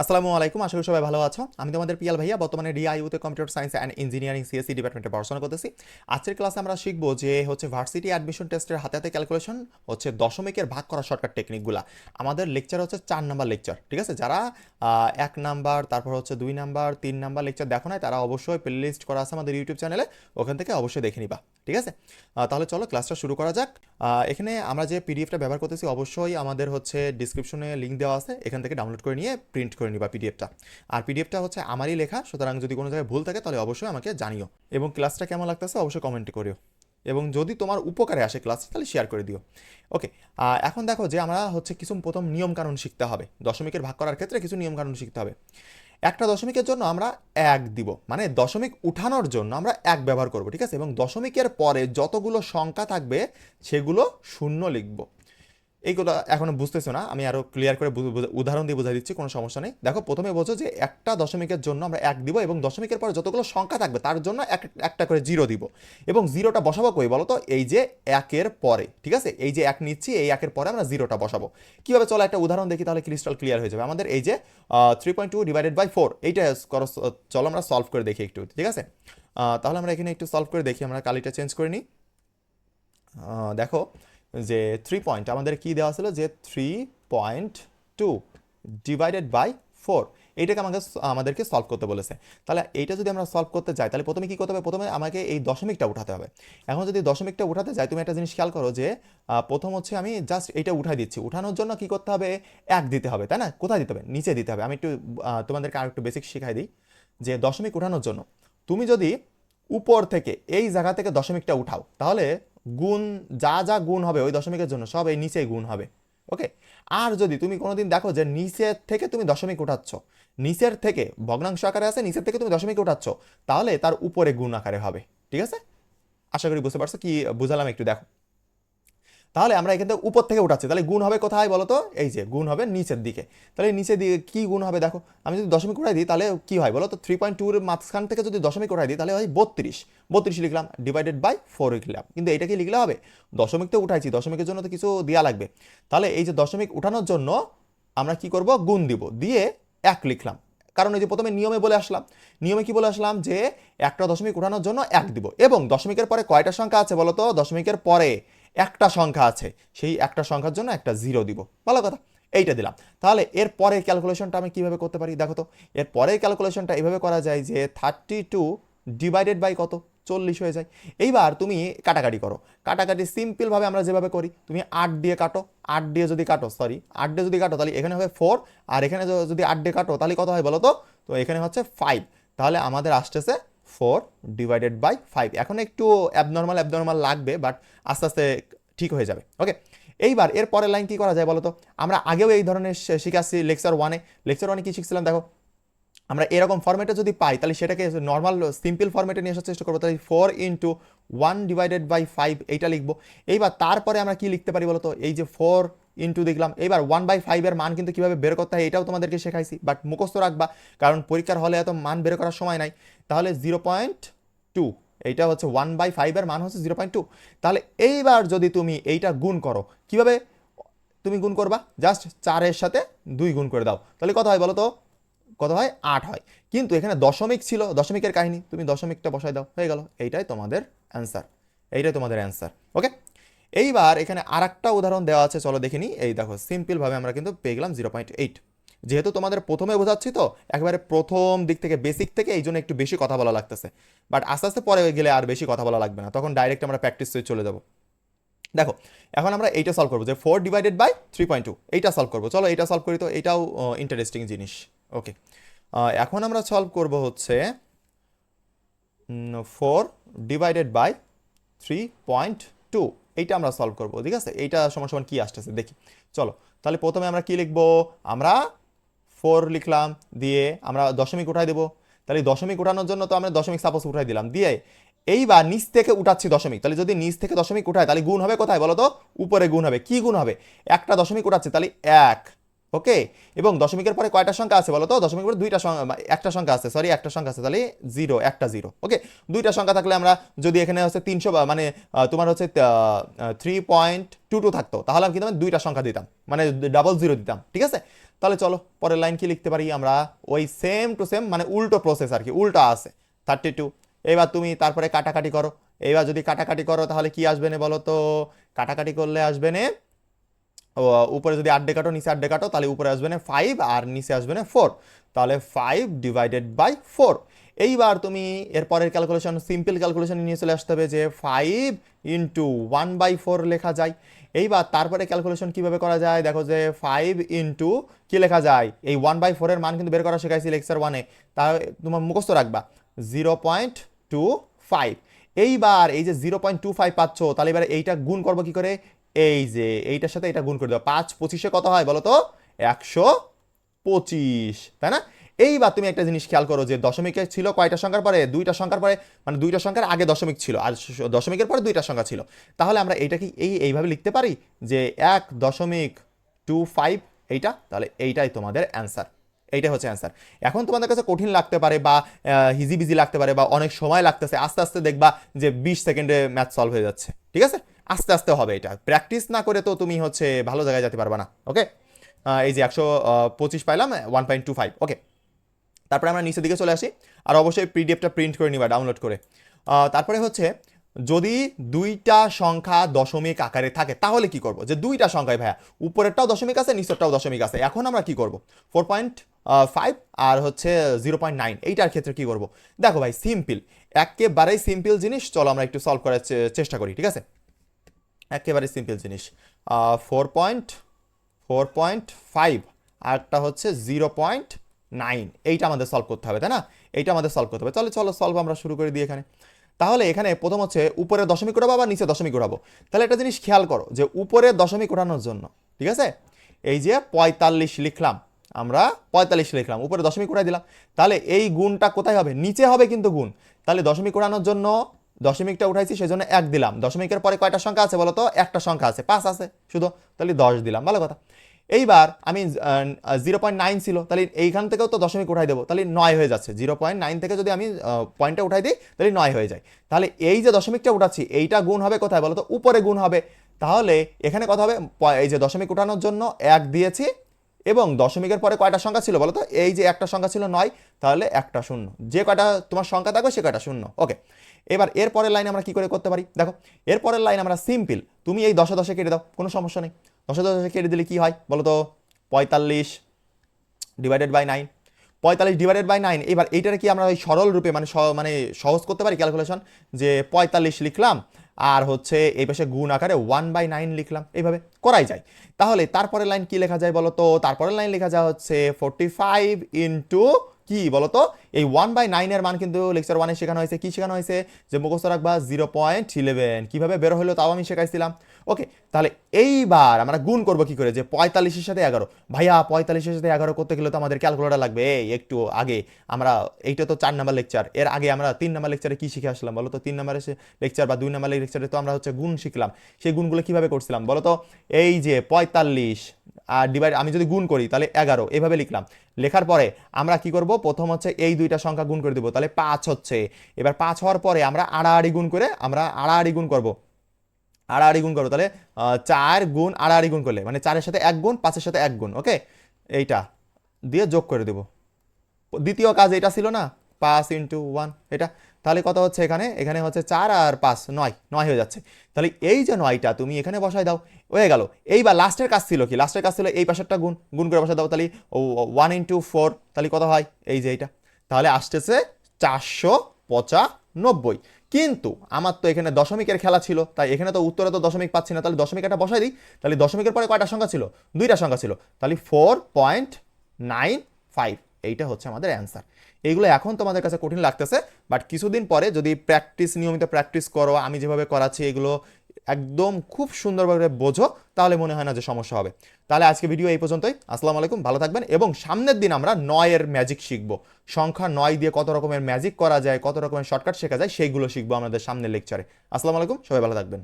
আসসালামু আলাইকুম, আশা করি সবাই ভালো আছো। আমি তোমাদের পিয়াল ভাইয়া, বর্তমানে ডিআইইউতে computer science and engineering CSC ডিপার্টমেন্টে পড়াশোনা করতেছি। আজকের ক্লাসে আমরা শিখবো যে ভার্সিটি অ্যাডমিশন টেস্টের হাতে হাতে ক্যালকুলেশন, দশমিকের ভাগ করা শর্টকাট টেকনিকগুলা। আমাদের লেকচার হচ্ছে 4 নাম্বার লেকচার, ঠিক আছে? যারা 1 নাম্বার, তারপর 2 নাম্বার, 3 নাম্বার লেকচার দেখো নাই, তারা অবশ্যই প্লে লিস্ট করা আছে আমাদের ইউটিউব চ্যানেলে, ওখান থেকে অবশ্যই দেখে নিবা, ঠিক আছে? তাহলে চলো ক্লাসটা শুরু করা যাক। এখানে আমরা যে পিডিএফটা ব্যবহার করতেছি, অবশ্যই আমাদের ডিসক্রিপশনে লিঙ্ক দেওয়া আছে, এখান থেকে ডাউনলোড করে নিয়ে প্রিন্ট করে নিবা পিডিএফটা। আর পিডিএফটা আমারই লেখা, সুতরাং যদি কোনো জায়গায় ভুল থাকে তাহলে অবশ্যই আমাকে জানিও, এবং ক্লাসটা কেমন লাগতেছে অবশ্যই কমেন্ট করিও, এবং যদি তোমার উপকারে আসে ক্লাস তাহলে শেয়ার করে দিও। ওকে, এখন দেখো যে আমরা কিছু প্রথম নিয়মকানুন শিখতে হবে। দশমিকের ভাগ করার ক্ষেত্রে কিছু নিয়মকানুন শিখতে হবে। একটা দশমিকের জন্য আমরা এক দিব, মানে দশমিক উঠানোর জন্য আমরা এক ব্যবহার করব, ঠিক আছে? এবং দশমিকের পরে যতগুলো সংখ্যা থাকবে সেগুলো শূন্য লিখব। এইগুলো এখনো বুঝতেছো না, আমি আরো ক্লিয়ার করে উদাহরণ দিয়ে বুঝাই দিচ্ছি, কোনো সমস্যা নেই। দেখো, প্রথমে বোঝো যে একটা দশমিকের জন্য আমরা এক দিব, এবং দশমিকের পরে যতগুলো সংখ্যা থাকবে তার জন্য একটা করে জিরো দিব। এবং জিরোটা বসাবো কই বলো তো? এই যে একের পরে, ঠিক আছে? এই যে এক নিচ্ছি, এই একের পরে আমরা জিরোটা বসাবো। কিভাবে, চলো একটা উদাহরণ দেখি, তাহলে ক্রিস্টাল ক্লিয়ার হয়ে যাবে। আমাদের এই যে 3.2 / 4, এইটা চলো আমরা সলভ করে দেখি একটু, ঠিক আছে? তাহলে আমরা এখানে একটু সলভ করে দেখি, আমরা কালিটা চেঞ্জ করে নিই। দেখো যে 3 পয়েন্ট আমাদের কি দেওয়া ছিল, যে 3.2 / 4, এইটাকে আমাদেরকে সলভ করতে বলেছে। তাহলে এইটা যদি আমরা সলভ করতে যাই, তাহলে প্রথমে কি করতে হবে? প্রথমে আমাকে এই দশমিকটা উঠাতে হবে। এখন যদি দশমিকটা উঠাতে যাই, তুমি একটা জিনিস খেয়াল করো যে প্রথম আমি জাস্ট এইটা উঠাই দিচ্ছি। উঠানোর জন্য কি করতে হবে? এক দিতে হবে, তাই না? কোথায় দিতে হবে? নিচে দিতে হবে। আমি একটু তোমাদেরকে আর একটু বেসিক শিখাই দিই, যে দশমিক উঠানোর জন্য তুমি যদি উপর থেকে এই জায়গা থেকে দশমিকটা উঠাও, তাহলে গুণ, যা যা গুণ হবে ওই দশমিকের জন্য সব এই নিচেই গুণ হবে। ওকে, আর যদি তুমি কোনোদিন দেখো যে নিচের থেকে তুমি দশমিক উঠাচ্ছ, নিচের থেকে ভগ্নাংশ আকারে আছে, নিচের থেকে তুমি দশমিক উঠাচ্ছ, তাহলে তার উপরে গুণ আকারে হবে, ঠিক আছে? আশা করি বুঝতে পারছো কি বুঝালাম, একটু দেখো। তাহলে আমরা এখান থেকে উপর থেকে উঠাচ্ছি, তাহলে গুণ হবে কোথায় বলো তো? এই যে গুণ হবে নিচের দিকে। তাহলে নিচের দিকে কি গুণ হবে দেখো, আমি যদি দশমিক উঠাই দিই তাহলে কি হয় বলো তো? 3.2 মাঝখান থেকে যদি দশমিক উঠাই দিই তাহলে হয় 32। 32 লিখলাম, /4 লিখলাম, কিন্তু এটা কি লিখলে হবে? দশমিক তো উঠাইছি, দশমিকের জন্য তো কিছু দেওয়া লাগবে। তাহলে এই যে দশমিক উঠানোর জন্য আমরা কি করব? গুণ দিব, দিয়ে এক লিখলাম। কারণ এই যে প্রথমে নিয়মে বলে আসলাম, নিয়মে কি বলে আসলাম? যে একটা দশমিক উঠানোর জন্য এক দিব, এবং দশমিকের পরে কয়টা সংখ্যা আছে বলো তো? দশমিকের পরে একটা সংখ্যা আছে, সেই একটা সংখ্যার জন্য একটা জিরো দিব। ভালো কথা, এইটা দিলাম। তাহলে এর পরের ক্যালকুলেশনটা আমি কিভাবে করতে পারি দেখো তো? এর পরের ক্যালকুলেশনটা এইভাবে করা যায় যে 32 / কত? 40 হয়ে যায়। এইবার তুমি কাটাকাটি করো। কাটাকাটি সিম্পলভাবে আমরা যেভাবে করি, তুমি 8 দিয়ে কাটো। 8 দিয়ে যদি কাটো, সরি, 8 দিয়ে যদি কাটো তাহলে এখানে হবে 4, আর এখানে যদি 8 দিয়ে কাটো তাহলে কত হয় বলো তো? তো এখানে হচ্ছে 5। তাহলে আমাদের আসতেছে 4/5। এখন একটু অ্যাবনর্মাল অ্যাবনর্মাল লাগবে, বাট আস্তে আস্তে ঠিক হয়ে যাবে। ওকে, এইবার এর পরের লাইন কি করা যায় বলো তো? আমরা আগেও এই ধরনের শিখাচ্ছি লেকচার 1-এ। লেকচার 1-এ কি শিখছিলাম দেখো, আমরা এরকম ফরম্যাটে যদি পাই তাহলে সেটাকে নর্মাল সিম্পল ফরম্যাটে নিয়ে আসার চেষ্টা করবো। তাহলে 4 × 1/5 এইটা লিখবো। এইবার তারপরে আমরা কি লিখতে পারি বলতো? এই যে 4 ইন্টু দেখলাম, এবার 1/5 এর মান কিন্তু কিভাবে বের করতে হয় এটাও তোমাদেরকে শেখাইছি, বাট মুখস্থ রাখবা, কারণ পরীক্ষার হলে এত মান বের করার সময় নাই। তাহলে 0.2, এইটা 1/5 এর মান 0.2। তাহলে এইবার যদি তুমি এইটা গুণ করো, কিভাবে তুমি গুণ করবা? জাস্ট 4-এর সাথে 2 গুণ করে দাও, তাহলে কত হয় বলো তো? কত হয়? 8 হয়। কিন্তু এখানে দশমিক ছিল, দশমিকের কাহিনী, তুমি দশমিকটা বসাই দাও, হয়ে গেল। এইটাই তোমাদের অ্যান্সার, এইটাই তোমাদের অ্যান্সার। ওকে, এইবার এখানে আর একটা উদাহরণ দেওয়া আছে, চলো দেখে নিই। এই দেখো, সিম্পলভাবে আমরা কিন্তু পেয়ে গেলাম 0.8। যেহেতু তোমাদের প্রথমে বোঝাচ্ছি, তো একেবারে প্রথম দিক থেকে বেসিক থেকে, এই জন্য একটু বেশি কথা বলা লাগতেছে, বাট আস্তে আস্তে পরে গেলে আর বেশি কথা বলা লাগবে না, তখন ডাইরেক্ট আমরা প্র্যাকটিসে চলে যাবো। দেখো, এখন আমরা এইটা সলভ করবো, যে 4/3.2, এইটা সলভ করবো। চলো এইটা সলভ করি, তো এটাও ইন্টারেস্টিং জিনিস। ওকে, এখন আমরা সলভ করব 4/3.2, এইটা আমরা সলভ করব, ঠিক আছে? এইটা সমান সমান কি আসতেছে দেখি। চলো, তাহলে প্রথমে আমরা কি লিখবো? আমরা 4 লিখলাম, দিয়ে আমরা দশমিক উঠাই দেবো। তাহলে দশমিক উঠানোর জন্য তো আমরা দশমিক সাপোজ উঠাই দিলাম, দিয়ে এইবার নিচ থেকে উঠাচ্ছি দশমিক। তাহলে যদি নিচ থেকে দশমিক উঠায় তাহলে গুণ হবে কোথায় বলো তো? উপরে গুণ হবে। কি গুণ হবে? একটা দশমিক উঠাচ্ছে, তাহলে 1। ওকে, এবং দশমিকের পরে কয়টা সংখ্যা আছে বলো তো? দশমিকের পরে দুইটা সংখ্যা, একটা সংখ্যা আছে, সরি, একটা সংখ্যা আছে, তাহলে 0, একটা 0। ওকে, দুইটা সংখ্যা থাকলে আমরা যদি এখানে 300, মানে তোমার 3.22 থাকতো, তাহলে আমি কিন্তু দুইটা সংখ্যা দিতাম, মানে ডাবল জিরো দিতাম, ঠিক আছে? তাহলে চলো পরের লাইন কি লিখতে পারি আমরা, ওই সেম টু সেম মানে উল্টো প্রসেস আর কি, উল্টা আছে 32। এবার তুমি তারপরে কাটাকাটি করো, এবার যদি কাটাকাটি করো তাহলে কি আসবে না বলো তো, কাটাকাটি করলে আসবে না, উপরে যদি 8 দিয়ে কাটো নিচে 8 দিয়ে কাটো তাহলে উপরে আসবে না 5 আর নিচে আসবে না 4, তাহলে 5/4। এইবার তুমি এরপরের ক্যালকুলেশন সিম্পল ক্যালকুলেশন নিয়ে চলে আসতে হবে যে 5 ইন্টু 1/4 লেখা যায়। এইবার তারপরে ক্যালকুলেশন কিভাবে করা যায় দেখো, যে 5 ইন্টু কি লেখা যায়, এই 1/4 এর মান কিন্তু বের করা শেখাইছি লেকচার 1-এ, তা তোমার মুখস্থ রাখবা 0.25। এইবার এই যে 0.25 পাচ্ছ, তাহলে এবার এইটা গুণ করবো কি করে, এই যে এইটার সাথে এটা গুণ করে দেবো, 5×25 কত হয় বলো তো 125, তাই না? এইবার তুমি একটা জিনিস খেয়াল করো যে দশমিকে ছিল কয়টা সংখ্যার পরে, দুইটা সংখ্যার পরে, মানে দুইটা সংখ্যার আগে দশমিক ছিল আর দশমিকের পরে দুইটা সংখ্যা ছিল। তাহলে আমরা এইটাকে এইভাবে লিখতে পারি যে 1.25 এইটা, তাহলে এইটাই তোমাদের অ্যান্সার, এইটাই হচ্ছে অ্যান্সার। এখন তোমাদের কাছে কঠিন লাগতে পারে বা হিজিবিজি লাগতে পারে বা অনেক সময় লাগতেছে, আস্তে আস্তে দেখবা যে 20 সেকেন্ডে ম্যাথ সলভ হয়ে যাচ্ছে, ঠিক আছে? আস্তে আস্তে হবে, এটা প্র্যাকটিস না করে তো তুমি হচ্ছে ভালো জায়গায় যেতে পারবে না। ওকে, এই যে 125 পাইলাম 1.25। ওকে, তারপরে আমরা নিচের দিকে চলে আসি, আর অবশ্যই পিডিএফটা প্রিন্ট করে নিবা ডাউনলোড করে। তারপরে হচ্ছে যদি দুইটা সংখ্যা দশমিক আকারে থাকে তাহলে কি করব, যে দুইটা সংখ্যায় ভাইয়া উপরেরটাও দশমিক আছে নিচেরটাও দশমিক আছে, এখন আমরা কি করব 4.5 আর হচ্ছে 0.9, এইটার ক্ষেত্রে কি করব? দেখো ভাই সিম্পল, একেবারেই সিম্পল জিনিস, চলো আমরা একটু সলভ করার চেষ্টা করি, ঠিক আছে? একেবারে সিম্পল জিনিস, 4.5 আর একটা হচ্ছে 0.9, এইটা আমাদের সলভ করতে হবে, তাই না? এইটা আমাদের সলভ করতে হবে, তাহলে চলো সলভ আমরা শুরু করে দিই এখানে। তাহলে এখানে প্রথম হচ্ছে উপরে দশমিক উঠাবো বা নিচে দশমিক উঠাবো, তাহলে একটা জিনিস খেয়াল করো যে উপরে দশমিক উঠানোর জন্য, ঠিক আছে, এই যে 45 লিখলাম, আমরা 45 লিখলাম, উপরে দশমিক উঠাই দিলাম, তাহলে এই গুণটা কোথায় হবে, নিচে হবে কিন্তু গুণ। তাহলে দশমিক উঠানোর জন্য দশমিকটা উঠাইছি সেজন্য 1 দিলাম, দশমিকের পরে কয়টা সংখ্যা আছে বলো তো, একটা সংখ্যা আছে, 5 আছে শুধু, তাহলে 10 দিলাম, ভালো কথা। এইবার আমি 0.9 ছিল, তাহলে এইখান থেকেও তো দশমিক উঠাই দেবো, তাহলে 9 হয়ে যাচ্ছে, 0.9 থেকে যদি আমি পয়েন্টটা উঠাই দিই তাহলে 9 হয়ে যায়। তাহলে এই যে দশমিকটা উঠাচ্ছি এইটা গুণ হবে কোথায় বলো তো, উপরে গুণ হবে। তাহলে এখানে কথা হবে, এই যে দশমিক উঠানোর জন্য 1 দিয়েছি এবং দশমিকের পরে কয়টা সংখ্যা ছিল বলো তো, এই যে একটা সংখ্যা ছিল 9, তাহলে একটা শূন্য, যে কয়টা তোমার সংখ্যা থাকবে সে কয়টা শূন্য। ওকে, এবার এর পরের লাইন আমরা কি করে করতে পারি দেখো, এর পরের লাইন আমরা সিম্পল, তুমি এই 10 10 কেটে দাও, কোনো সমস্যা নেই, 10 10 কেটে দিলে কি হয় বলো তো, 45/9, 45/9। এবার এইটার কি আমরা ওই সরল রূপে মানে মানে সহজ করতে পারি ক্যালকুলেশন, যে 45 লিখলাম আর হচ্ছে এই পাশে গুণ আকারে 1/9 লিখলাম, এইভাবে করাই যায়। তাহলে তারপরের লাইন কি লেখা যায় বলো তো, তারপরের লাইন লেখা যায় হচ্ছে 45 ইন্টু কি বলতো, এই 1/9 এর মান কিন্তু লেকচার 1-এ শেখানো হয়েছে, কি শেখানো হয়েছে যে মুখস্থ রাখবা 0.11, কিভাবে বের হলো তাও আমি শেখাইছিলাম। ওকে, তাহলে এইবার আমরা গুণ করব কি করে, যে 45-এর সাথে 11, ভাইয়া 45-এর সাথে 11 করতে গেলে তো আমাদের ক্যালকুলেটর লাগবে। এই একটু আগে আমরা, এইটা তো 4 নাম্বার লেকচার, এর আগে আমরা 3 নাম্বার লেকচারে কি শিখে আসলাম বলো তো, 3 নাম্বারের লেকচার বা 2 নাম্বার লেকচারে তো আমরা হচ্ছে গুণ শিখলাম, সেই গুণগুলো কিভাবে করছিলাম বলো তো, এই যে 45 আর ডিভাইড, আমি যদি গুণ করি তাহলে 11, এভাবে লিখলাম। লেখার পরে আমরা কি করব, প্রথম হচ্ছে এই দুইটা সংখ্যা গুণ করে দেবো, তাহলে 5 হচ্ছে। এবার 5 হওয়ার পরে আমরা আড়াআড়ি গুণ করে, আমরা আড়াআড়ি গুণ করব, আড়াআড়ি গুণ করবো, তাহলে 4 গুণ আড়াআড়ি গুণ করলে মানে 4-এর সাথে 1 গুণ, 5-এর সাথে 1 গুণ, ওকে, এইটা দিয়ে যোগ করে দেবো। দ্বিতীয় কাজ এটা ছিল না, 5 ইন্টু 1 এটা, তাহলে কত হচ্ছে এখানে, এখানে হচ্ছে 4 আর 5 9, 9 হয়ে যাচ্ছে। তাহলে এই যে 9টা তুমি এখানে বসাই দাও, হয়ে গেল। এইবার লাস্টের কাজ ছিল কি, লাস্টের কাজ ছিল এই পাশেরটা গুণ, গুণ করে বসাই দাও, তাহলে 1 ইন্টু 4, তাহলে কত হয় এই যে এইটা, তাহলে আসতেছে 495। কিন্তু আমার তো এখানে দশমিকের খেলা ছিল, তাই এখানে তো উত্তরে তো দশমিক পাচ্ছি না, তাহলে দশমিক একটা বসাই দিই। তাহলে দশমিকের পরে কয়টা সংখ্যা ছিল, দুইটা সংখ্যা ছিল, তাহলে 4.95, এইটা হচ্ছে আমাদের অ্যান্সার। এইগুলো এখন তোমাদের কাছে কঠিন লাগতেছে, বাট কিছুদিন পরে যদি নিয়মিত প্র্যাকটিস করো, আমি যেভাবে করাচ্ছি এগুলো একদম খুব সুন্দরভাবে বোঝো, তাহলে মনে হয় না যে সমস্যা হবে। তাহলে আজকে ভিডিও এই পর্যন্তই, আসসালামু আলাইকুম, ভালো থাকবেন। এবং সামনের দিন আমরা 9-এর ম্যাজিক শিখবো, সংখ্যা 9 দিয়ে কত রকমের ম্যাজিক করা যায়, কত রকমের শর্টকাট শেখা যায়, সেইগুলো শিখবো আমাদের সামনের লেকচারে। আসসালামু আলাইকুম, সবাই ভালো থাকবেন।